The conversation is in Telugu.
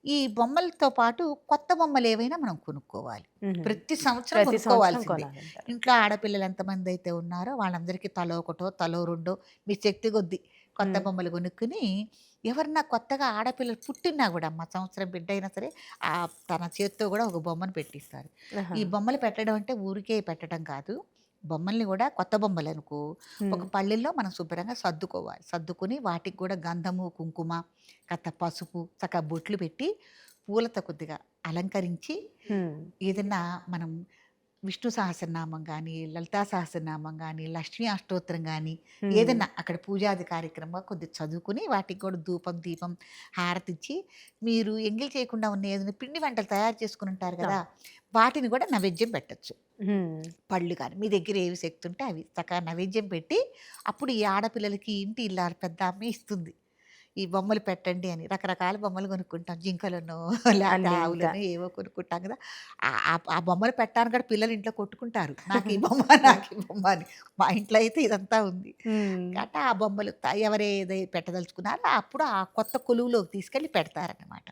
ఈ బొమ్మలతో పాటు కొత్త బొమ్మలేవైనా మనం కొనుక్కోవాలి. హుహు. ప్రతి సంవత్సరం ప్రతి సంవత్సరం కొనుక్కోవాల్సిందే. కొనాలంటారు. ఇంట్లో ఆడపిల్లలు ఎంతమందైతే ఉన్నారో వాళ్ళందరికీ తలో ఒకటో, తలో రెండో మీ శక్తి కొద్దీ కొత్త హ్మ్. బొమ్మలు కొనుక్కొని, ఎవరన్నా కొత్తగా ఆడపిల్లలు పుట్టినా గూడా అమ్మ సంవత్సరం బిడ్డయినా సరే, తన చేత్తో గూడా ఒక బొమ్మను పెట్టిస్తారు. ఆహా! ఈ బొమ్మలు పెట్టడం అంటే ఊరికే పెట్టడం కాదు. బొమ్మల్ని గూడా కొత్త బొమ్మలనుకో, ఒక హ్మ్. పళ్ళెంలో మనం శుభ్రంగా సర్దుకోవాలి. సర్దుకొని వాటికి గూడా గంధము, కుంకుమ, కాస్త పసుపు, చక్కగా బొట్లు పెట్టి, పూలతో కొద్దిగా అలంకరించి, హ్మ్. ఏదన్నా మనం విష్ణు సహస్రనామం గానీ, లలితా సహస్రనామం గానీ, లక్ష్మీ అష్టోత్తరం గానీ, హ్మ్. ఏదన్నా అక్కడ పూజాది కార్యక్రమం కొద్దిగా చదువుకొని, వాటికి కూడా ధూపం, దీపం, హారతిచ్చి, మీరు ఎంగిలి చేయకుండా ఉన్న ఏదైనా పిండి వంటలు తయారు చేసుకొనుంటారు ఆ! గదా! వాటిని గూడా నైవేద్యం పెట్టొచ్చు. హ్మ్. పళ్ళు గాని, మీ దగ్గర ఏవి శక్తి ఉంటే అవి చక్కగా నైవేద్యం పెట్టి, అప్పుడు ఈ ఆడపిల్లలకి ఇంటి ఇల్లాలు పెద్దామె ఇస్తుంది. ఈ బొమ్మలు పెట్టండి అని. రకరకాల బొమ్మలు కొనుక్కుంటాం. జింకలనో, లేతే అన్నీ ఇంకా. ఆవులనో ఏవో కొనుక్కుంటాం గదా! ఆ బొమ్మలు పెట్టడానికి కూడా పిల్లలు ఇంట్లో కొట్టుకుంటారు. నాకు ఈ బొమ్మ, నాకు ఈ బొమ్మ అని. మా ఇంట్లో అయితే ఇదంతా ఉంది. హ్మ్. కాబట్టి ఆ బొమ్మలు ఎవరేది పెట్టదలుచుకున్నారో అప్పుడు ఆ కొత్త కొలువులోకి తీసుకెళ్ళి పెడతారనమాట.